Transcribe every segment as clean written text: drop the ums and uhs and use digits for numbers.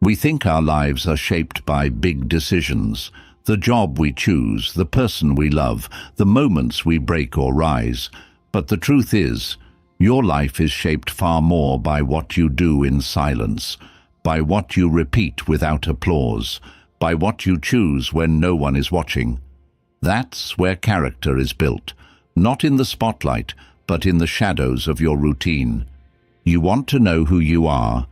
We think our lives are shaped by big decisions, the job we choose, the person we love, the moments we break or rise. But the truth is, your life is shaped far more by what you do in silence, by what you repeat without applause, by what you choose when no one is watching. That's where character is built, not in the spotlight, but in the shadows of your routine. You want to know who you are?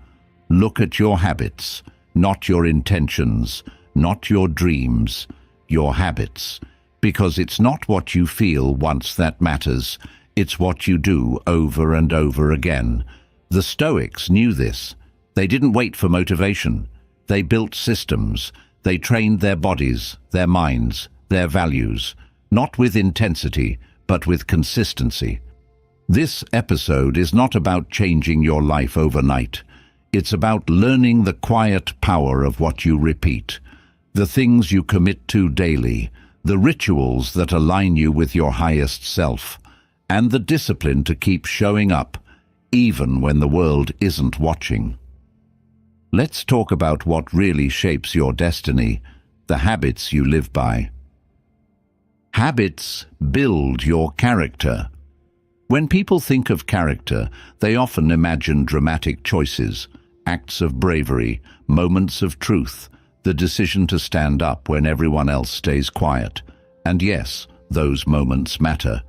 Look at your habits, not your intentions, not your dreams, your habits. Because it's not what you feel once that matters, it's what you do over and over again. The Stoics knew this. They didn't wait for motivation. They built systems. They trained their bodies, their minds, their values, not with intensity, but with consistency. This episode is not about changing your life overnight. It's about learning the quiet power of what you repeat, the things you commit to daily, the rituals that align you with your highest self, and the discipline to keep showing up, even when the world isn't watching. Let's talk about what really shapes your destiny, the habits you live by. Habits build your character. When people think of character, they often imagine dramatic choices, acts of bravery, moments of truth, the decision to stand up when everyone else stays quiet. And yes, those moments matter.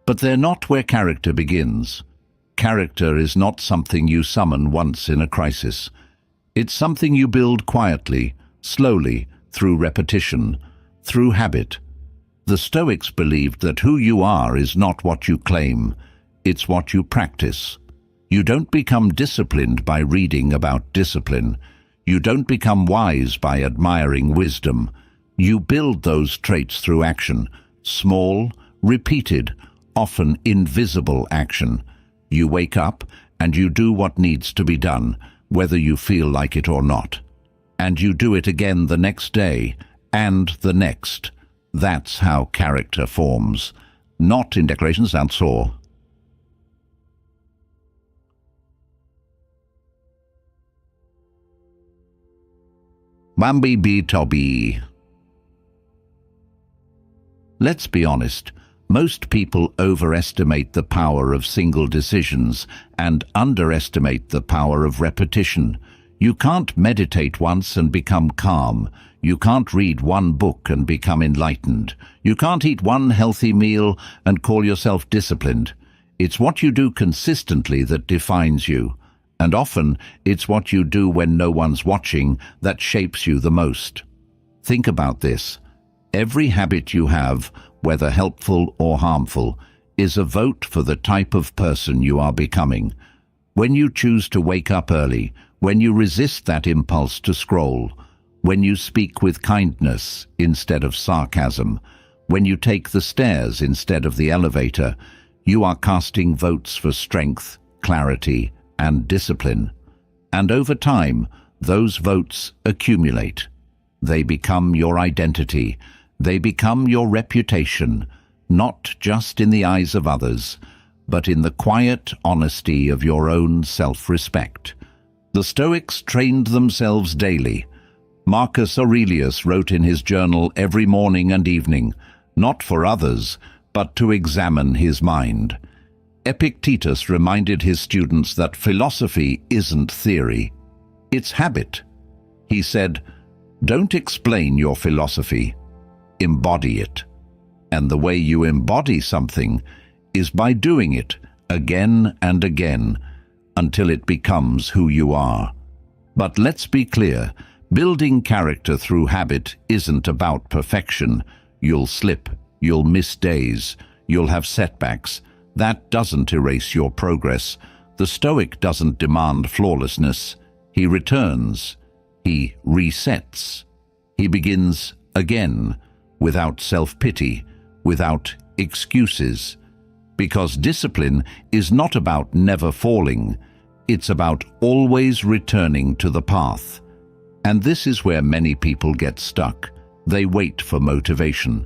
But they're not where character begins. Character is not something you summon once in a crisis. It's something you build quietly, slowly, through repetition, through habit. The Stoics believed that who you are is not what you claim, it's what you practice. You don't become disciplined by reading about discipline. You don't become wise by admiring wisdom. You build those traits through action, small, repeated, often invisible action. You wake up and you do what needs to be done, whether you feel like it or not. And you do it again the next day, and the next. That's how character forms, not in declarations, that's all. Bambi B Toby. Let's be honest, most people overestimate the power of single decisions and underestimate the power of repetition. You can't meditate once and become calm. You can't read one book and become enlightened. You can't eat one healthy meal and call yourself disciplined. It's what you do consistently that defines you. And often, it's what you do when no one's watching that shapes you the most. Think about this. Every habit you have, whether helpful or harmful, is a vote for the type of person you are becoming. When you choose to wake up early, when you resist that impulse to scroll, when you speak with kindness instead of sarcasm, when you take the stairs instead of the elevator, you are casting votes for strength, clarity, and discipline. And over time, those votes accumulate. They become your identity. They become your reputation, not just in the eyes of others, but in the quiet honesty of your own self-respect. The Stoics trained themselves daily. Marcus Aurelius wrote in his journal every morning and evening, not for others, but to examine his mind. Epictetus reminded his students that philosophy isn't theory, it's habit. He said, "Don't explain your philosophy, embody it." And the way you embody something is by doing it again and again until it becomes who you are. But let's be clear, building character through habit isn't about perfection. You'll slip, you'll miss days, you'll have setbacks. That doesn't erase your progress. The Stoic doesn't demand flawlessness. He returns. He resets. He begins again, without self-pity, without excuses. Because discipline is not about never falling. It's about always returning to the path. And this is where many people get stuck. They wait for motivation.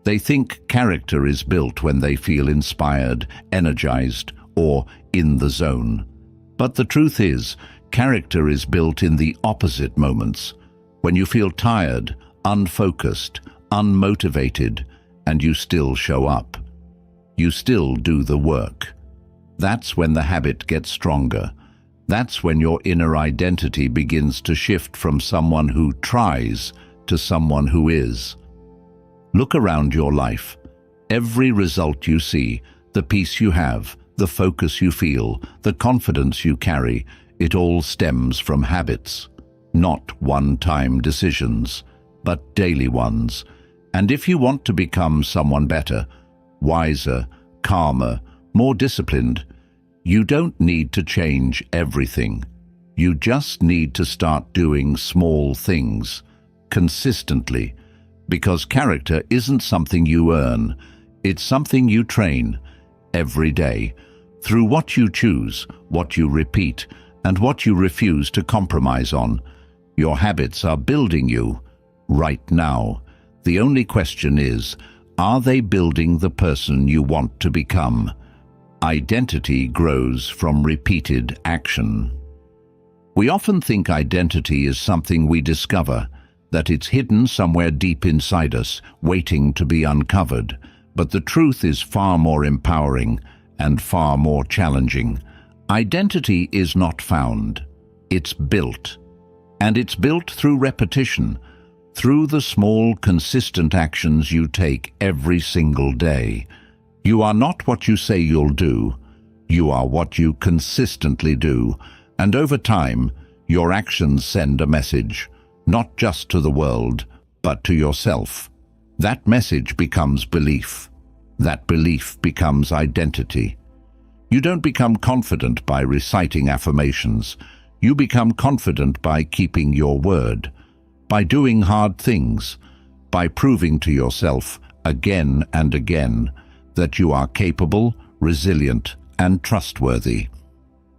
They think character is built when they feel inspired, energized, or in the zone. But the truth is, Character is built in the opposite moments, when you feel tired, unfocused, unmotivated, and you still show up. You still do the work. That's when the habit gets stronger. That's when your inner identity begins to shift from someone who tries to someone who is. Look around your life. Every result you see, the peace you have, the focus you feel, the confidence you carry, it all stems from habits. Not one-time decisions, but daily ones. And if you want to become someone better, wiser, calmer, more disciplined, you don't need to change everything. You just need to start doing small things, consistently, because character isn't something you earn, it's something you train every day, through what you choose, what you repeat, and what you refuse to compromise on. Your habits are building you right now. The only question is, are they building the person you want to become? Identity grows from repeated action. We often think identity is something we discover, that it's hidden somewhere deep inside us, waiting to be uncovered. But the truth is far more empowering and far more challenging. Identity is not found, it's built. And it's built through repetition, through the small, consistent actions you take every single day. You are not what you say you'll do. You are what you consistently do. And over time, your actions send a message, not just to the world, but to yourself. That message becomes belief. That belief becomes identity. You don't become confident by reciting affirmations. You become confident by keeping your word, by doing hard things, by proving to yourself again and again that you are capable, resilient, and trustworthy.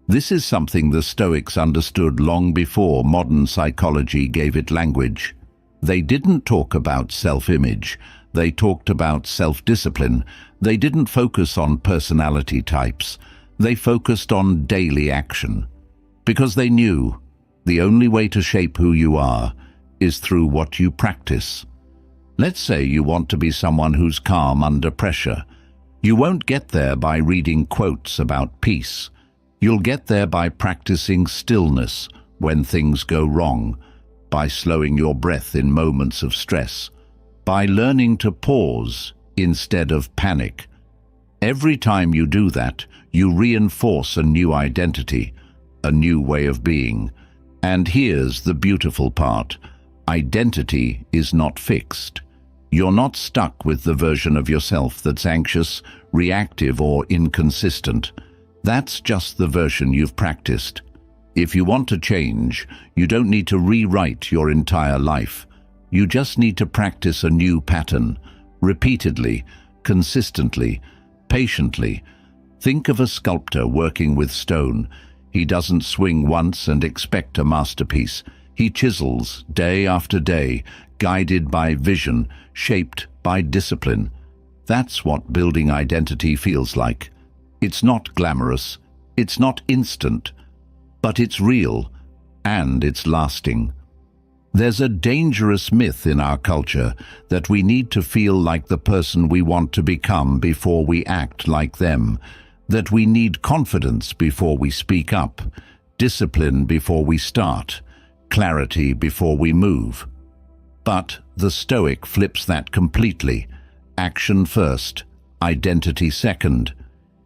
This is something the Stoics understood long before modern psychology gave it language. They didn't talk about self-image. They talked about self-discipline. They didn't focus on personality types. They focused on daily action. Because they knew the only way to shape who you are is through what you practice. Let's say you want to be someone who's calm under pressure. You won't get there by reading quotes about peace. You'll get there by practicing stillness when things go wrong, by slowing your breath in moments of stress, by learning to pause instead of panic. Every time you do that, you reinforce a new identity, a new way of being. And here's the beautiful part. Identity is not fixed. You're not stuck with the version of yourself that's anxious, reactive, or inconsistent. That's just the version you've practiced. If you want to change, you don't need to rewrite your entire life. You just need to practice a new pattern, repeatedly, consistently, patiently. Think of a sculptor working with stone. He doesn't swing once and expect a masterpiece. He chisels day after day, guided by vision, shaped by discipline. That's what building identity feels like. It's not glamorous, it's not instant, but it's real, and it's lasting. There's a dangerous myth in our culture that we need to feel like the person we want to become before we act like them, that we need confidence before we speak up, discipline before we start, clarity before we move. But the Stoic flips that completely. Action first, identity second.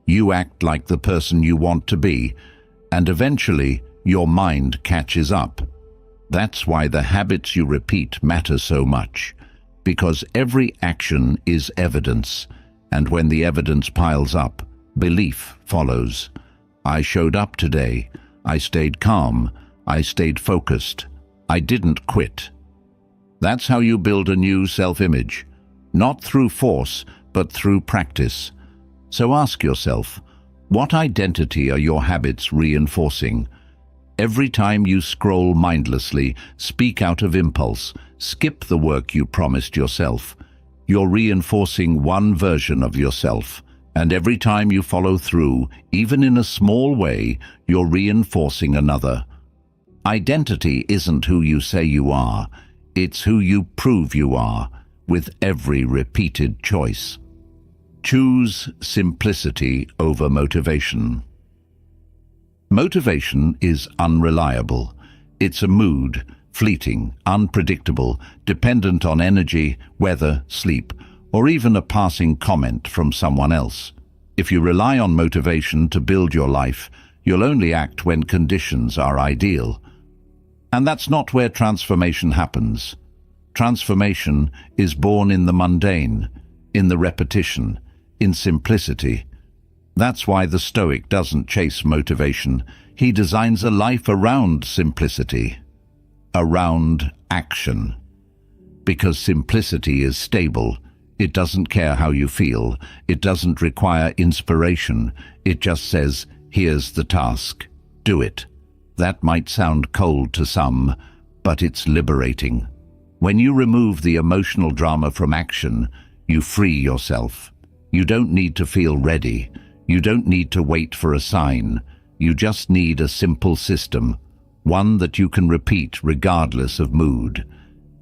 You act like the person you want to be, and eventually your mind catches up. That's why the habits you repeat matter so much, because every action is evidence, and when the evidence piles up, belief follows. I showed up today. I stayed calm. I stayed focused. I didn't quit. That's how you build a new self-image, not through force, but through practice. So ask yourself, what identity are your habits reinforcing? Every time you scroll mindlessly, speak out of impulse, skip the work you promised yourself, you're reinforcing one version of yourself. And every time you follow through, even in a small way, you're reinforcing another. Identity isn't who you say you are, it's who you prove you are, with every repeated choice. Choose simplicity over motivation. Motivation is unreliable. It's a mood, fleeting, unpredictable, dependent on energy, weather, sleep, or even a passing comment from someone else. If you rely on motivation to build your life, you'll only act when conditions are ideal. And that's not where transformation happens. Transformation is born in the mundane, in the repetition, in simplicity. That's why the Stoic doesn't chase motivation. He designs a life around simplicity, around action. Because simplicity is stable. It doesn't care how you feel. It doesn't require inspiration. It just says, here's the task. Do it. That might sound cold to some, but it's liberating. When you remove the emotional drama from action, you free yourself. You don't need to feel ready. You don't need to wait for a sign. You just need a simple system, one that you can repeat regardless of mood.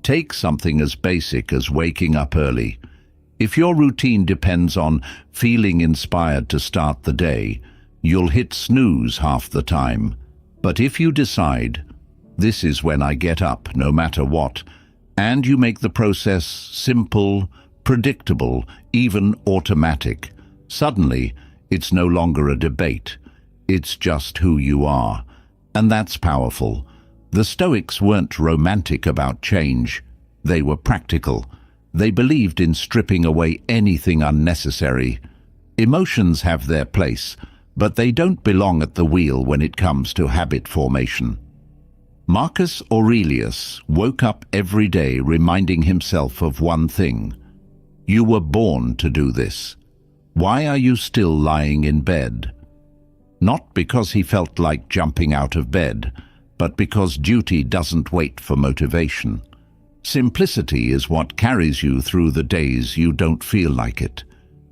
Take something as basic as waking up early. If your routine depends on feeling inspired to start the day, you'll hit snooze half the time. But if you decide, this is when I get up, no matter what, and you make the process simple, predictable, even automatic, suddenly it's no longer a debate. It's just who you are. And that's powerful. The Stoics weren't romantic about change. They were practical. They believed in stripping away anything unnecessary. Emotions have their place, but they don't belong at the wheel when it comes to habit formation. Marcus Aurelius woke up every day reminding himself of one thing. You were born to do this. Why are you still lying in bed? Not because he felt like jumping out of bed, but because duty doesn't wait for motivation. Simplicity is what carries you through the days you don't feel like it.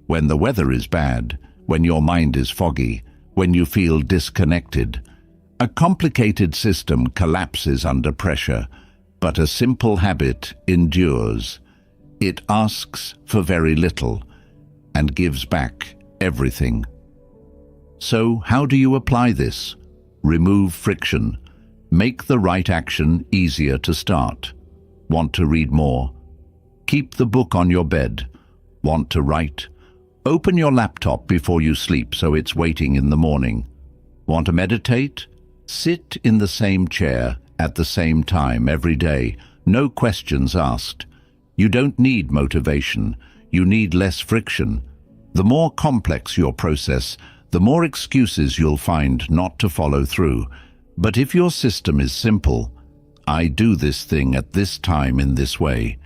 When the weather is bad, when your mind is foggy, when you feel disconnected. A complicated system collapses under pressure, but a simple habit endures. It asks for very little and gives back everything. So how do you apply this? Remove friction. Make the right action easier to start. Want to read more? Keep the book on your bed. Want to write? Open your laptop before you sleep so it's waiting in the morning. Want to meditate? Sit in the same chair at the same time every day. No questions asked. You don't need motivation. You need less friction. The more complex your process, the more excuses you'll find not to follow through. But if your system is simple, I do this thing at this time in this way,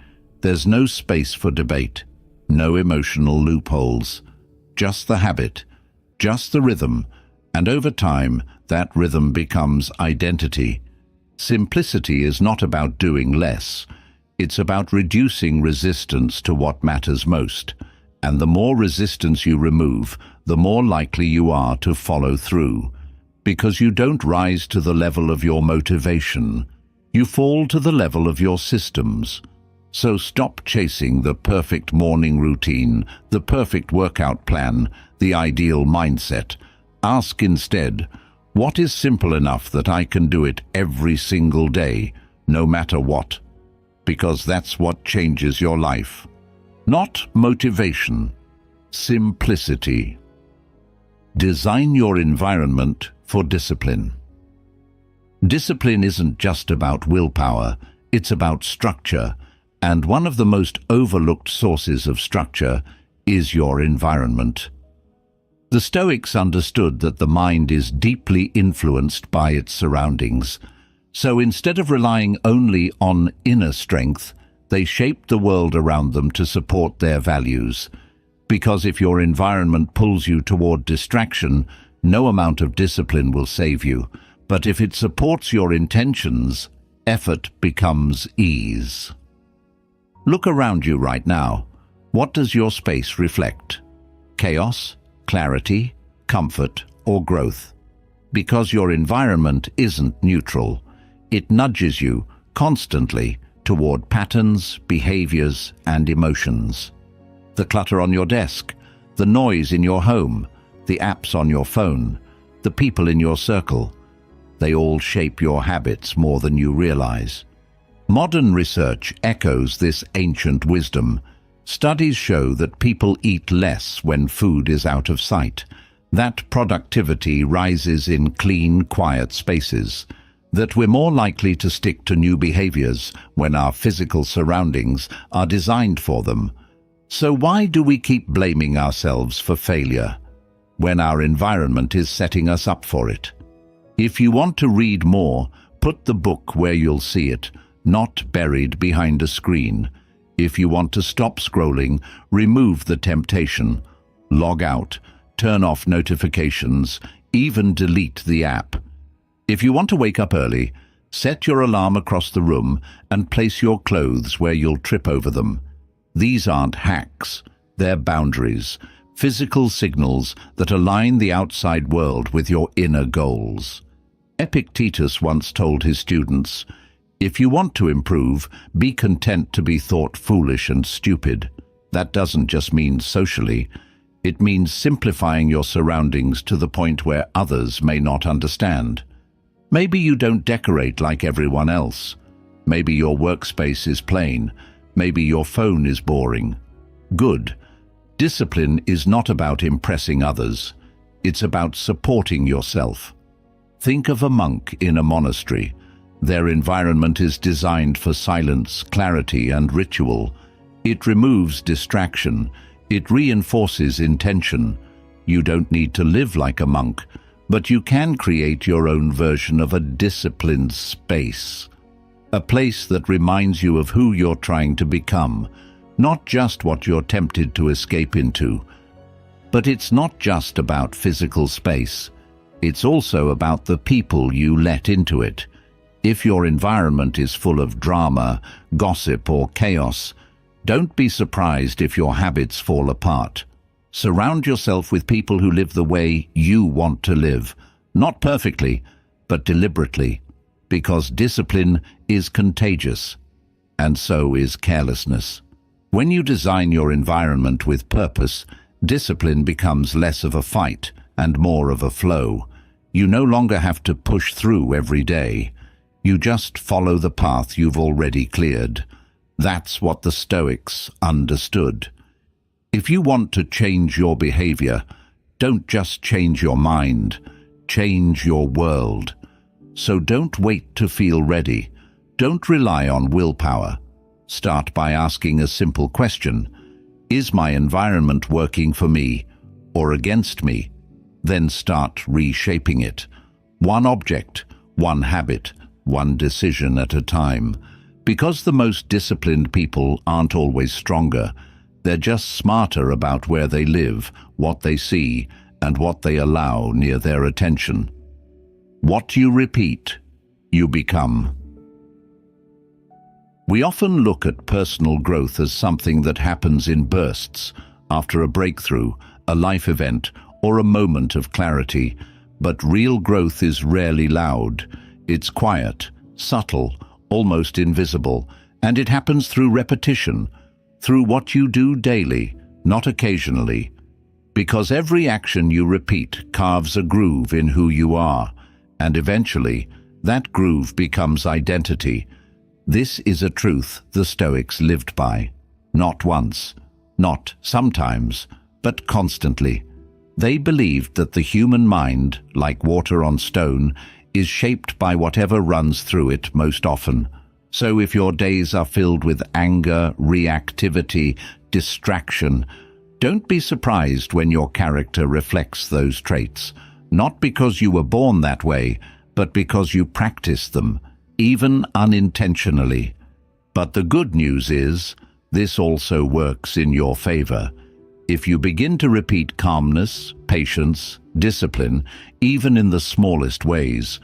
there's no space for debate, no emotional loopholes, just the habit, just the rhythm, and over time, that rhythm becomes identity. Simplicity is not about doing less. It's about reducing resistance to what matters most. And the more resistance you remove, the more likely you are to follow through. Because you don't rise to the level of your motivation. You fall to the level of your systems. So stop chasing the perfect morning routine, the perfect workout plan, the ideal mindset. Ask instead, what is simple enough that I can do it every single day, no matter what? Because that's what changes your life. Not motivation, simplicity. Design your environment for discipline. Discipline isn't just about willpower, it's about structure, and one of the most overlooked sources of structure is your environment. The Stoics understood that the mind is deeply influenced by its surroundings, so instead of relying only on inner strength, they shaped the world around them to support their values. Because if your environment pulls you toward distraction, no amount of discipline will save you. But if it supports your intentions, effort becomes ease. Look around you right now. What does your space reflect? Chaos, clarity, comfort, or growth? Because your environment isn't neutral. It nudges you constantly toward patterns, behaviors, and emotions. The clutter on your desk, the noise in your home, the apps on your phone, the people in your circle, they all shape your habits more than you realize. Modern research echoes this ancient wisdom. Studies show that people eat less when food is out of sight, that productivity rises in clean, quiet spaces, that we're more likely to stick to new behaviors when our physical surroundings are designed for them. So why do we keep blaming ourselves for failure when our environment is setting us up for it? If you want to read more, put the book where you'll see it, not buried behind a screen. If you want to stop scrolling, remove the temptation. Log out, turn off notifications, even delete the app. If you want to wake up early, set your alarm across the room and place your clothes where you'll trip over them. These aren't hacks, they're boundaries, physical signals that align the outside world with your inner goals. Epictetus once told his students, "If you want to improve, be content to be thought foolish and stupid." That doesn't just mean socially. It means simplifying your surroundings to the point where others may not understand. Maybe you don't decorate like everyone else. Maybe your workspace is plain. Maybe your phone is boring. Good. Discipline is not about impressing others. It's about supporting yourself. Think of a monk in a monastery. Their environment is designed for silence, clarity, and ritual. It removes distraction. It reinforces intention. You don't need to live like a monk, but you can create your own version of a disciplined space. A place that reminds you of who you're trying to become, not just what you're tempted to escape into. But it's not just about physical space. It's also about the people you let into it. If your environment is full of drama, gossip, or chaos, don't be surprised if your habits fall apart. Surround yourself with people who live the way you want to live, not perfectly, but deliberately, because discipline is contagious, and so is carelessness. When you design your environment with purpose, discipline becomes less of a fight and more of a flow. You no longer have to push through every day. You just follow the path you've already cleared. That's what the Stoics understood. If you want to change your behavior, don't just change your mind, change your world. So don't wait to feel ready. Don't rely on willpower. Start by asking a simple question. Is my environment working for me or against me? Then start reshaping it. One object, one habit, one decision at a time. Because the most disciplined people aren't always stronger. They're just smarter about where they live, what they see, and what they allow near their attention. What you repeat, you become. We often look at personal growth as something that happens in bursts, after a breakthrough, a life event, or a moment of clarity. But real growth is rarely loud. It's quiet, subtle, almost invisible, and it happens through repetition, through what you do daily, not occasionally. Because every action you repeat carves a groove in who you are, and eventually that groove becomes identity. This is a truth the Stoics lived by. Not once, not sometimes, but constantly. They believed that the human mind, like water on stone, is shaped by whatever runs through it most often. So if your days are filled with anger, reactivity, distraction, don't be surprised when your character reflects those traits, not because you were born that way, but because you practice them, even unintentionally. But the good news is, this also works in your favor. If you begin to repeat calmness, patience, discipline, even in the smallest ways,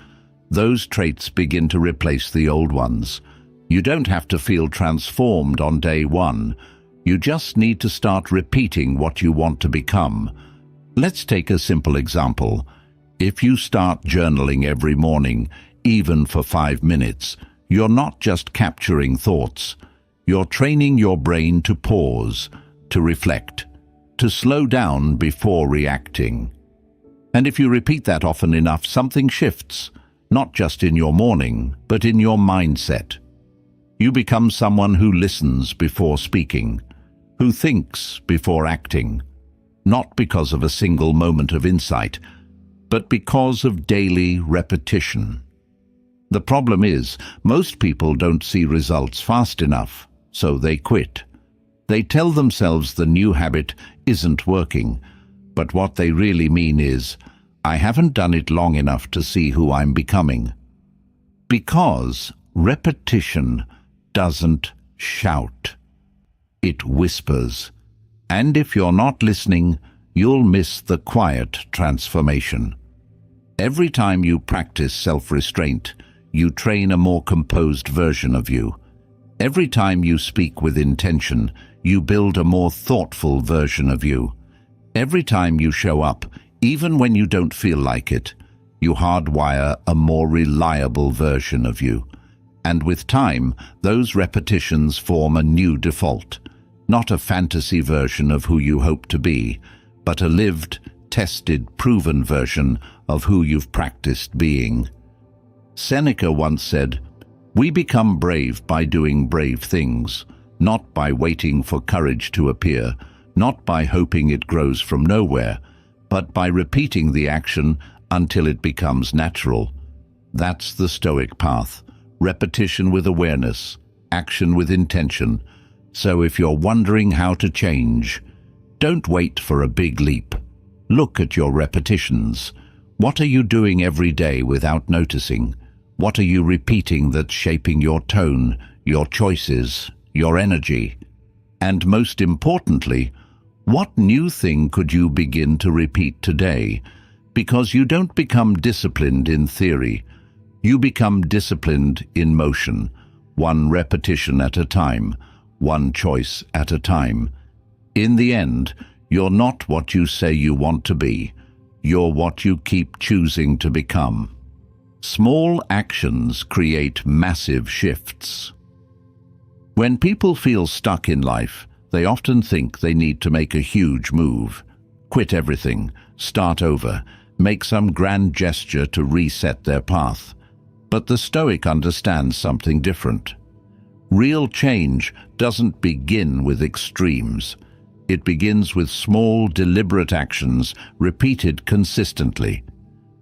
those traits begin to replace the old ones. You don't have to feel transformed on day one. You just need to start repeating what you want to become. Let's take a simple example. If you start journaling every morning, even for 5 minutes, you're not just capturing thoughts. You're training your brain to pause, to reflect, to slow down before reacting. And if you repeat that often enough, something shifts, not just in your morning, but in your mindset. You become someone who listens before speaking, who thinks before acting, not because of a single moment of insight, but because of daily repetition. The problem is, most people don't see results fast enough, so they quit. They tell themselves the new habit isn't working, but what they really mean is, I haven't done it long enough to see who I'm becoming. Because repetition doesn't shout. It whispers. And if you're not listening, you'll miss the quiet transformation. Every time you practice self-restraint, you train a more composed version of you. Every time you speak with intention, you build a more thoughtful version of you. Every time you show up, even when you don't feel like it, you hardwire a more reliable version of you. And with time, those repetitions form a new default, not a fantasy version of who you hope to be, but a lived, tested, proven version of who you've practiced being. Seneca once said, "We become brave by doing brave things, not by waiting for courage to appear, not by hoping it grows from nowhere, but by repeating the action until it becomes natural." That's the Stoic path. Repetition with awareness, action with intention. So if you're wondering how to change, don't wait for a big leap. Look at your repetitions. What are you doing every day without noticing? What are you repeating that's shaping your tone, your choices, your energy? And most importantly, what new thing could you begin to repeat today? Because you don't become disciplined in theory. You become disciplined in motion, one repetition at a time, one choice at a time. In the end, you're not what you say you want to be. You're what you keep choosing to become. Small actions create massive shifts. When people feel stuck in life, they often think they need to make a huge move. Quit everything, start over, make some grand gesture to reset their path. But the Stoic understands something different. Real change doesn't begin with extremes. It begins with small, deliberate actions repeated consistently.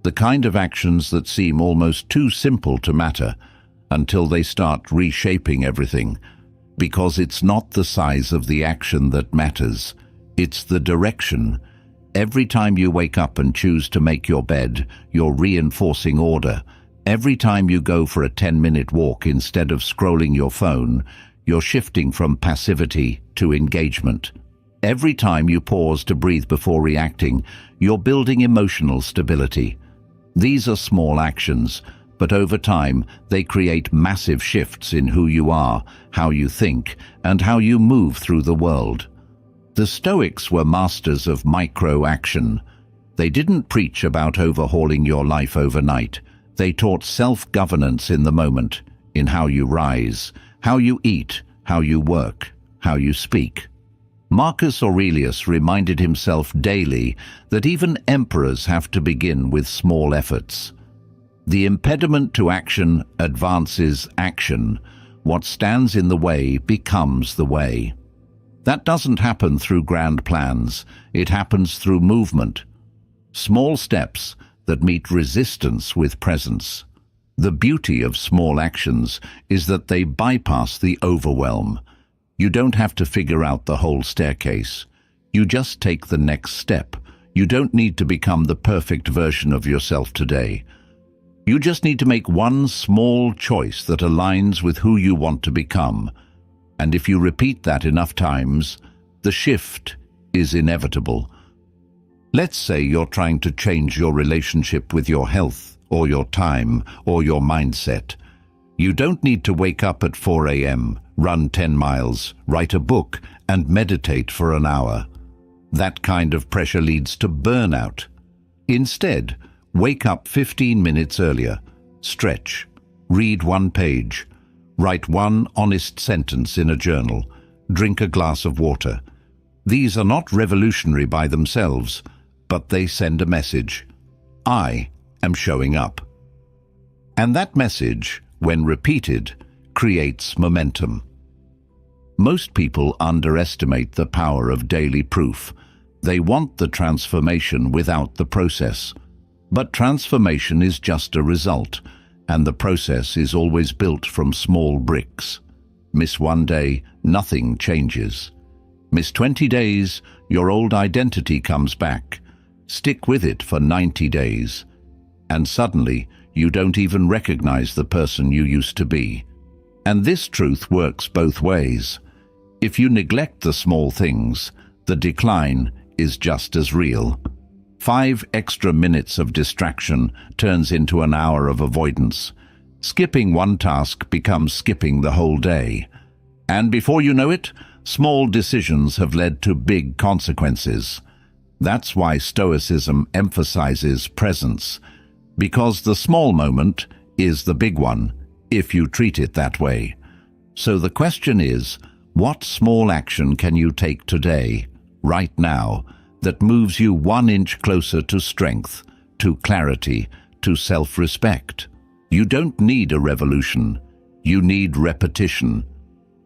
The kind of actions that seem almost too simple to matter until they start reshaping everything. Because it's not the size of the action that matters, it's the direction. Every time you wake up and choose to make your bed, you're reinforcing order. Every time you go for a 10-minute walk instead of scrolling your phone, you're shifting from passivity to engagement. Every time you pause to breathe before reacting, you're building emotional stability. These are small actions, but over time they create massive shifts in who you are, how you think, and how you move through the world. The Stoics were masters of micro-action. They didn't preach about overhauling your life overnight. They taught self-governance in the moment, in how you rise, how you eat, how you work, how you speak. Marcus Aurelius reminded himself daily that even emperors have to begin with small efforts. The impediment to action advances action. What stands in the way becomes the way. That doesn't happen through grand plans. It happens through movement. Small steps that meet resistance with presence. The beauty of small actions is that they bypass the overwhelm. You don't have to figure out the whole staircase. You just take the next step. You don't need to become the perfect version of yourself today. You just need to make one small choice that aligns with who you want to become. And if you repeat that enough times, the shift is inevitable. Let's say you're trying to change your relationship with your health, or your time, or your mindset. You don't need to wake up at 4 a.m., run 10 miles, write a book, and meditate for an hour. That kind of pressure leads to burnout. Instead, wake up 15 minutes earlier, Stretch. Read one page. Write one honest sentence in a journal. Drink a glass of water. These are not revolutionary by themselves, but they send a message. I am showing up. And that message, when repeated, creates momentum. Most people underestimate the power of daily proof. They want the transformation without the process. But transformation is just a result, and the process is always built from small bricks. Miss one day, nothing changes. Miss 20 days, your old identity comes back. Stick with it for 90 days. And suddenly, you don't even recognize the person you used to be. And this truth works both ways. If you neglect the small things, the decline is just as real. 5 extra minutes of distraction turns into an hour of avoidance. Skipping one task becomes skipping the whole day. And before you know it, small decisions have led to big consequences. That's why Stoicism emphasizes presence, because the small moment is the big one, if you treat it that way. So the question is, what small action can you take today, right now, that moves you 1 inch closer to strength, to clarity, to self-respect? You don't need a revolution. You need repetition.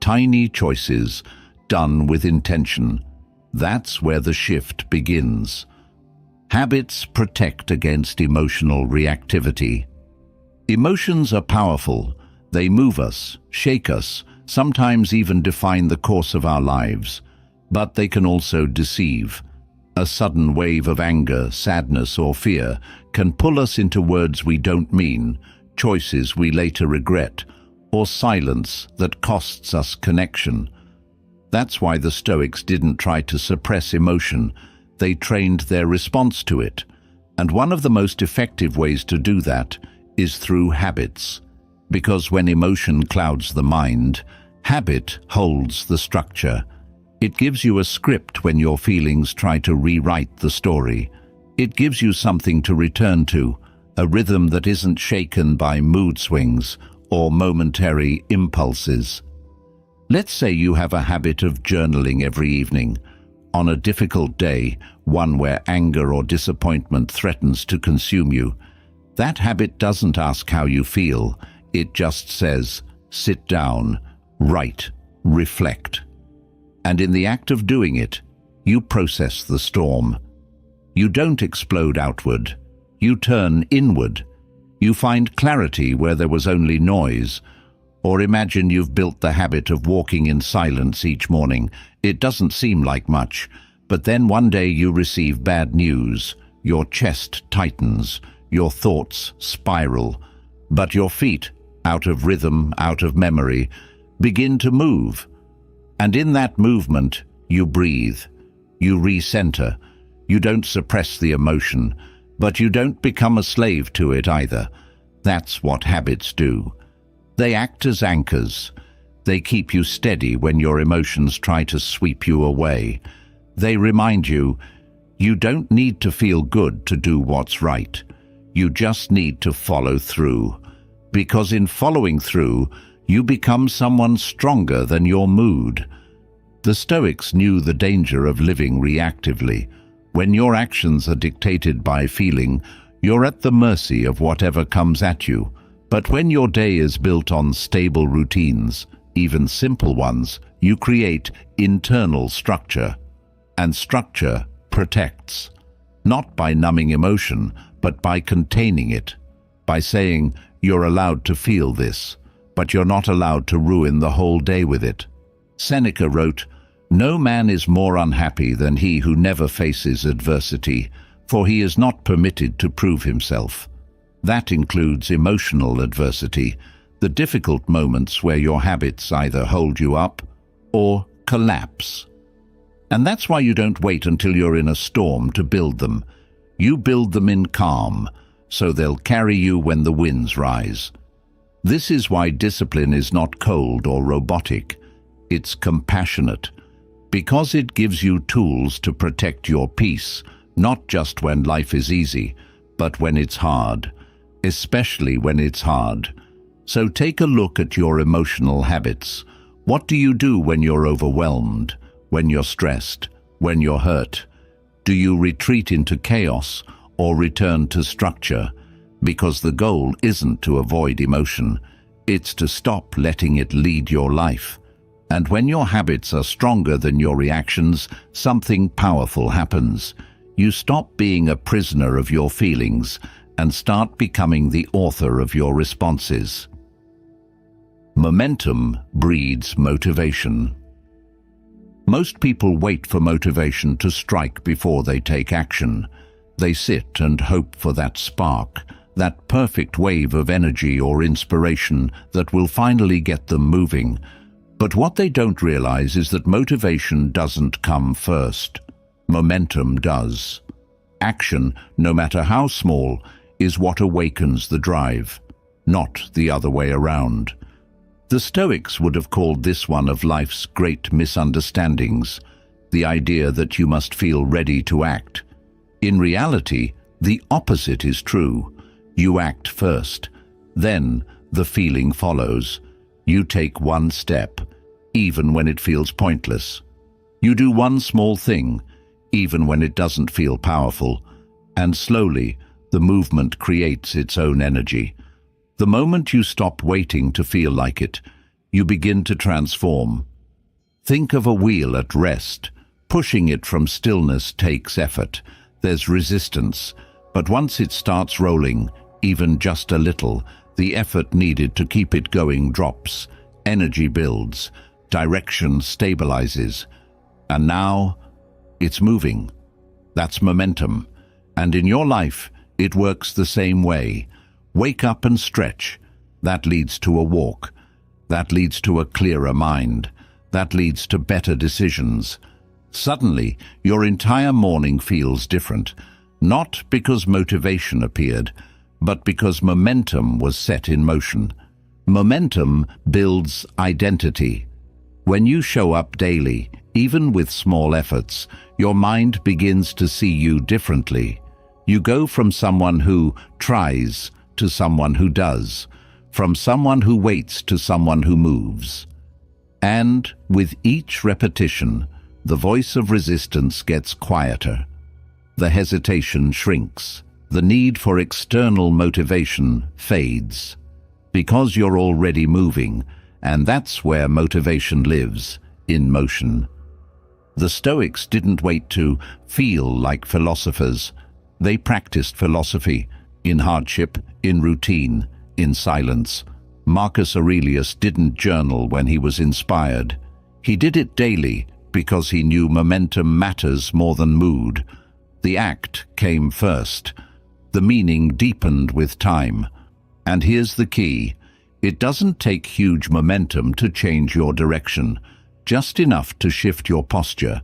Tiny choices, done with intention. That's where the shift begins. Habits protect against emotional reactivity. Emotions are powerful. They move us, shake us, sometimes even define the course of our lives. But they can also deceive. A sudden wave of anger, sadness, or fear can pull us into words we don't mean, choices we later regret, or silence that costs us connection. That's why the Stoics didn't try to suppress emotion. They trained their response to it. And one of the most effective ways to do that is through habits. Because when emotion clouds the mind, habit holds the structure. It gives you a script when your feelings try to rewrite the story. It gives you something to return to, a rhythm that isn't shaken by mood swings or momentary impulses. Let's say you have a habit of journaling every evening. On a difficult day, one where anger or disappointment threatens to consume you, that habit doesn't ask how you feel. It just says, sit down, write, reflect. And in the act of doing it, you process the storm. You don't explode outward. You turn inward. You find clarity where there was only noise. Or imagine you've built the habit of walking in silence each morning. It doesn't seem like much, but then one day you receive bad news. Your chest tightens, your thoughts spiral, but your feet, out of rhythm, out of memory, begin to move. And in that movement, you breathe. You recenter. You don't suppress the emotion, but you don't become a slave to it either. That's what habits do. They act as anchors. They keep you steady when your emotions try to sweep you away. They remind you, you don't need to feel good to do what's right. You just need to follow through. Because in following through, you become someone stronger than your mood. The Stoics knew the danger of living reactively. When your actions are dictated by feeling, you're at the mercy of whatever comes at you. But when your day is built on stable routines, even simple ones, you create internal structure. And structure protects. Not by numbing emotion, but by containing it. By saying, you're allowed to feel this, but you're not allowed to ruin the whole day with it. Seneca wrote, "No man is more unhappy than he who never faces adversity, for he is not permitted to prove himself." That includes emotional adversity, the difficult moments where your habits either hold you up or collapse. And that's why you don't wait until you're in a storm to build them. You build them in calm, so they'll carry you when the winds rise. This is why discipline is not cold or robotic. It's compassionate, because it gives you tools to protect your peace, not just when life is easy, but when it's hard. especially when it's hard. So take a look at your emotional habits. What do you do when you're overwhelmed, when you're stressed, when you're hurt? Do you retreat into chaos or return to structure? Because the goal isn't to avoid emotion, it's to stop letting it lead your life. And when your habits are stronger than your reactions, something powerful happens. You stop being a prisoner of your feelings and start becoming the author of your responses. Momentum breeds motivation. Most people wait for motivation to strike before they take action. They sit and hope for that spark, that perfect wave of energy or inspiration that will finally get them moving. But what they don't realize is that motivation doesn't come first. Momentum does. Action, no matter how small, is what awakens the drive, not the other way around. The Stoics would have called this one of life's great misunderstandings, the idea that you must feel ready to act. In reality, the opposite is true. You act first, then the feeling follows. You take one step, even when it feels pointless. You do one small thing, even when it doesn't feel powerful, and slowly the movement creates its own energy. The moment you stop waiting to feel like it, you begin to transform. Think of a wheel at rest. Pushing it from stillness takes effort. There's resistance, but once it starts rolling, even just a little, the effort needed to keep it going drops. Energy builds, direction stabilizes, and now it's moving. That's momentum. And in your life, it works the same way. Wake up and stretch. That leads to a walk. That leads to a clearer mind. That leads to better decisions. Suddenly, your entire morning feels different, not because motivation appeared, but because momentum was set in motion. Momentum builds identity. When you show up daily, even with small efforts, your mind begins to see you differently. You go from someone who tries to someone who does, from someone who waits to someone who moves. And with each repetition, the voice of resistance gets quieter. The hesitation shrinks. The need for external motivation fades. Because you're already moving, and that's where motivation lives, in motion. The Stoics didn't wait to feel like philosophers. They practiced philosophy, in hardship, in routine, in silence. Marcus Aurelius didn't journal when he was inspired. He did it daily because he knew momentum matters more than mood. The act came first. The meaning deepened with time. And here's the key. It doesn't take huge momentum to change your direction. Just enough to shift your posture.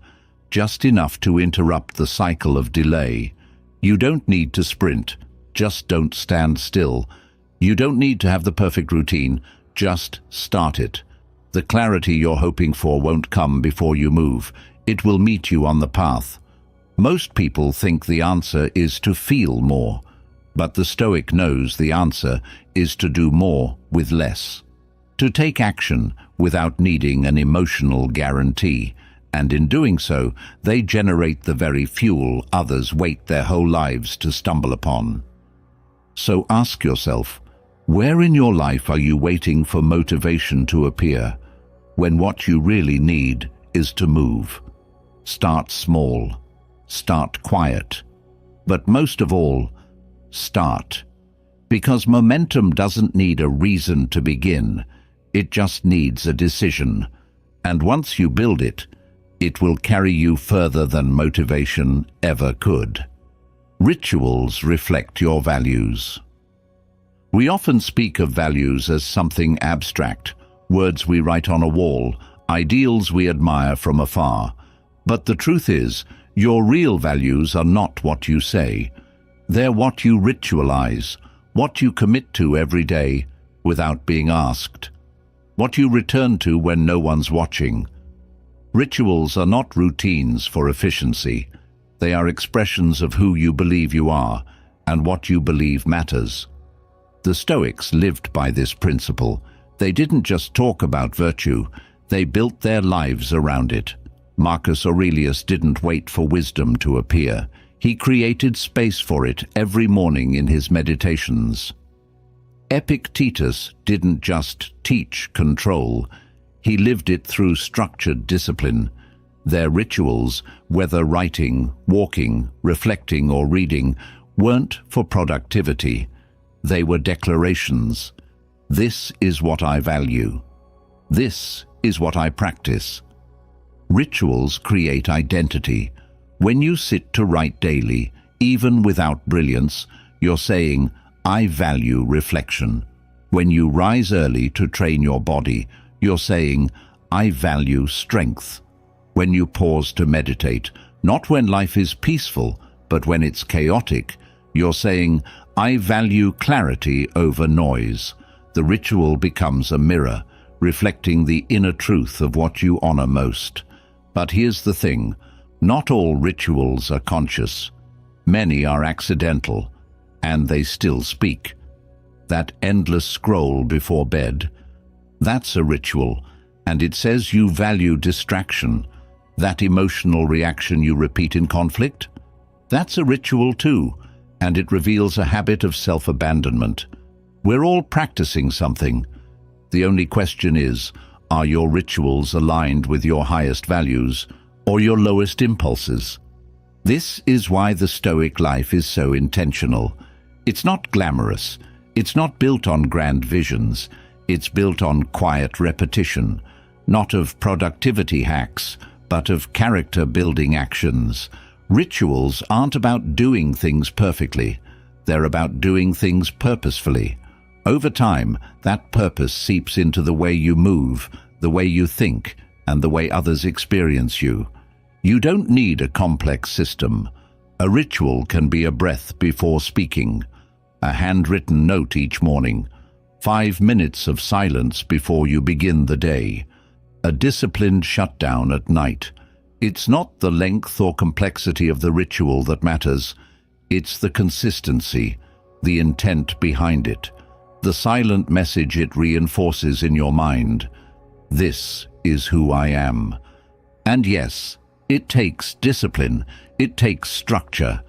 Just enough to interrupt the cycle of delay. You don't need to sprint. Just don't stand still. You don't need to have the perfect routine. Just start it. The clarity you're hoping for won't come before you move. It will meet you on the path. Most people think the answer is to feel more, but the Stoic knows the answer is to do more with less. To take action without needing an emotional guarantee, and in doing so, they generate the very fuel others wait their whole lives to stumble upon. So ask yourself, where in your life are you waiting for motivation to appear, when what you really need is to move? Start small. Start quiet. But most of all, start. Because momentum doesn't need a reason to begin. It just needs a decision. And once you build it, it will carry you further than motivation ever could. Rituals reflect your values. We often speak of values as something abstract, words we write on a wall, ideals we admire from afar. But the truth is, your real values are not what you say. They're what you ritualize, what you commit to every day without being asked, what you return to when no one's watching. Rituals are not routines for efficiency. They are expressions of who you believe you are and what you believe matters. The Stoics lived by this principle. They didn't just talk about virtue, they built their lives around it. Marcus Aurelius didn't wait for wisdom to appear. He created space for it every morning in his meditations. Epictetus didn't just teach control, he lived it through structured discipline. Their rituals, whether writing, walking, reflecting, or reading, weren't for productivity. They were declarations. This is what I value. This is what I practice. Rituals create identity. When you sit to write daily, even without brilliance, you're saying, I value reflection. When you rise early to train your body, you're saying, I value strength. When you pause to meditate, not when life is peaceful, but when it's chaotic, you're saying, I value clarity over noise. The ritual becomes a mirror, reflecting the inner truth of what you honor most. But here's the thing, not all rituals are conscious. Many are accidental, and they still speak. That endless scroll before bed, that's a ritual, and it says you value distraction. That emotional reaction you repeat in conflict, that's a ritual too, and it reveals a habit of self-abandonment. We're all practicing something. The only question is, are your rituals aligned with your highest values or your lowest impulses? This is why the Stoic life is so intentional. It's not glamorous. It's not built on grand visions. It's built on quiet repetition, not of productivity hacks, but of character-building actions. Rituals aren't about doing things perfectly. They're about doing things purposefully. Over time, that purpose seeps into the way you move, the way you think, and the way others experience you. You don't need a complex system. A ritual can be a breath before speaking, a handwritten note each morning, 5 minutes of silence before you begin the day, a disciplined shutdown at night. It's not the length or complexity of the ritual that matters. It's the consistency, the intent behind it, the silent message it reinforces in your mind. This is who I am. And yes, it takes discipline, it takes structure.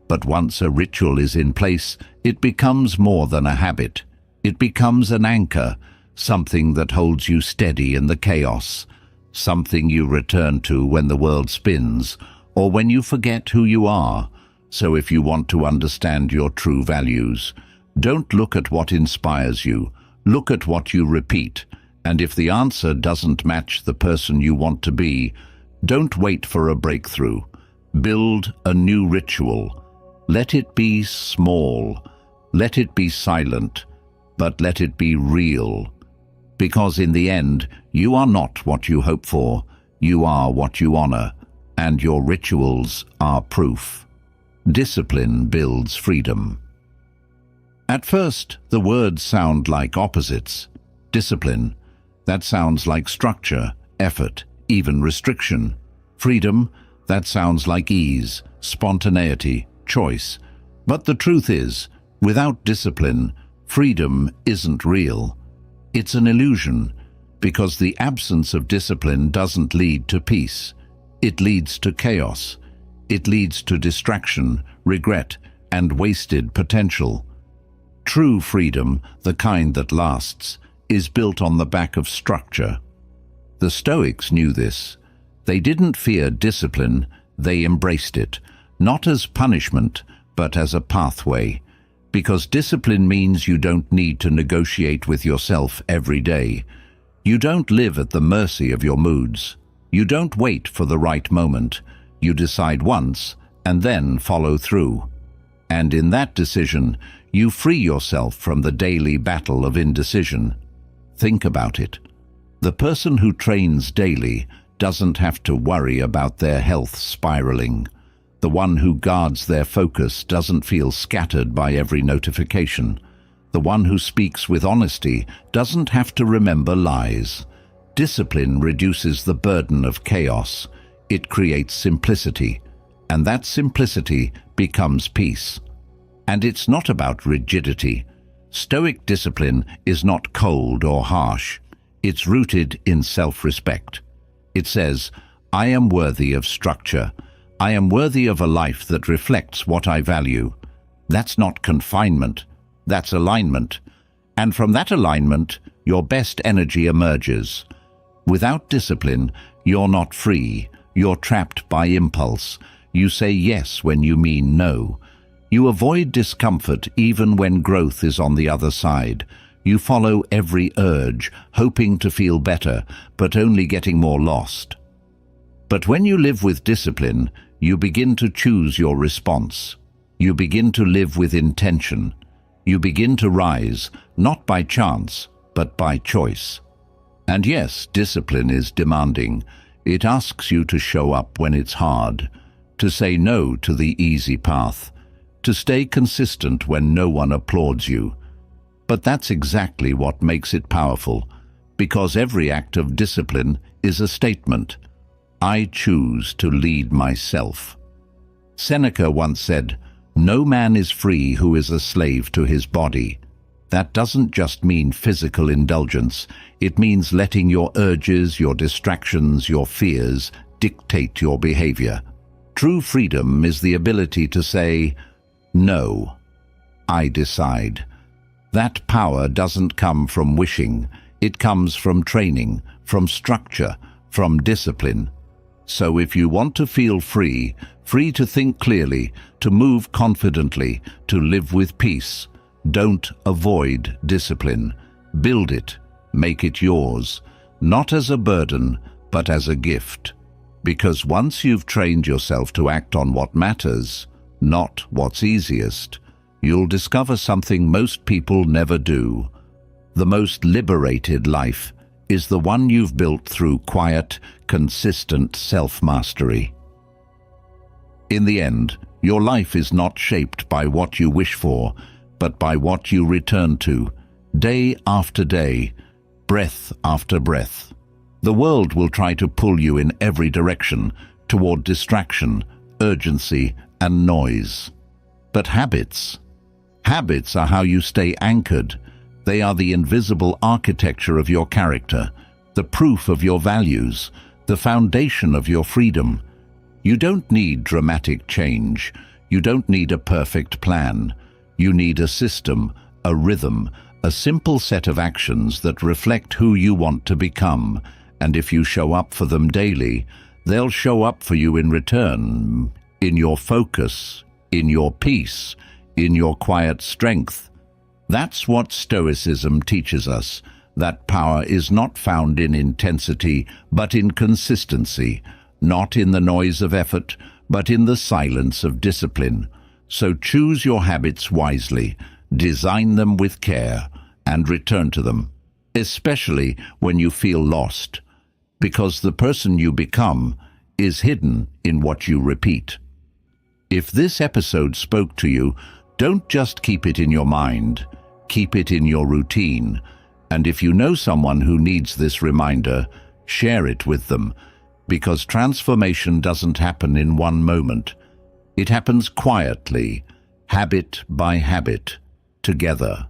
But once a ritual is in place, it becomes more than a habit. It becomes an anchor, something that holds you steady in the chaos, something you return to when the world spins, or when you forget who you are. So if you want to understand your true values, don't look at what inspires you, look at what you repeat. And if the answer doesn't match the person you want to be, don't wait for a breakthrough. Build a new ritual. Let it be small, let it be silent, but let it be real. Because in the end, you are not what you hope for, you are what you honor, and your rituals are proof. Discipline builds freedom. At first, the words sound like opposites. Discipline, that sounds like structure, effort, even restriction. Freedom, that sounds like ease, spontaneity, choice. But the truth is, without discipline, freedom isn't real. It's an illusion, because the absence of discipline doesn't lead to peace. It leads to chaos. It leads to distraction, regret, and wasted potential. True freedom, the kind that lasts, is built on the back of structure. The Stoics knew this. They didn't fear discipline, they embraced it, not as punishment, but as a pathway. Because discipline means you don't need to negotiate with yourself every day. You don't live at the mercy of your moods. You don't wait for the right moment. You decide once and then follow through. And in that decision, you free yourself from the daily battle of indecision. Think about it. The person who trains daily doesn't have to worry about their health spiraling. The one who guards their focus doesn't feel scattered by every notification. The one who speaks with honesty doesn't have to remember lies. Discipline reduces the burden of chaos. It creates simplicity, and that simplicity becomes peace. And it's not about rigidity. Stoic discipline is not cold or harsh. It's rooted in self-respect. It says, I am worthy of structure. I am worthy of a life that reflects what I value. That's not confinement, that's alignment. And from that alignment, your best energy emerges. Without discipline, you're not free. You're trapped by impulse. You say yes when you mean no. You avoid discomfort even when growth is on the other side. You follow every urge, hoping to feel better, but only getting more lost. But when you live with discipline, you begin to choose your response. You begin to live with intention. You begin to rise, not by chance, but by choice. And yes, discipline is demanding. It asks you to show up when it's hard, to say no to the easy path, to stay consistent when no one applauds you. But that's exactly what makes it powerful, because every act of discipline is a statement. I choose to lead myself. Seneca once said, no man is free who is a slave to his body. That doesn't just mean physical indulgence. It means letting your urges, your distractions, your fears dictate your behavior. True freedom is the ability to say, no, I decide. That power doesn't come from wishing. It comes from training, from structure, from discipline. So if you want to feel free, free to think clearly, to move confidently, to live with peace, don't avoid discipline. Build it, make it yours, not as a burden, but as a gift. Because once you've trained yourself to act on what matters, not what's easiest, you'll discover something most people never do. The most liberated life is the one you've built through quiet, consistent self-mastery. In the end, your life is not shaped by what you wish for, but by what you return to, day after day, breath after breath. The world will try to pull you in every direction, toward distraction, urgency, and noise. But habits are how you stay anchored. They are the invisible architecture of your character, the proof of your values, the foundation of your freedom. You don't need dramatic change. You don't need a perfect plan. You need a system, a rhythm, a simple set of actions that reflect who you want to become. And if you show up for them daily, they'll show up for you in return, in your focus, in your peace, in your quiet strength. That's what Stoicism teaches us, that power is not found in intensity, but in consistency, not in the noise of effort, but in the silence of discipline. So choose your habits wisely, design them with care, and return to them, especially when you feel lost, because the person you become is hidden in what you repeat. If this episode spoke to you, don't just keep it in your mind, keep it in your routine. And if you know someone who needs this reminder, share it with them, because transformation doesn't happen in one moment. It happens quietly, habit by habit, together.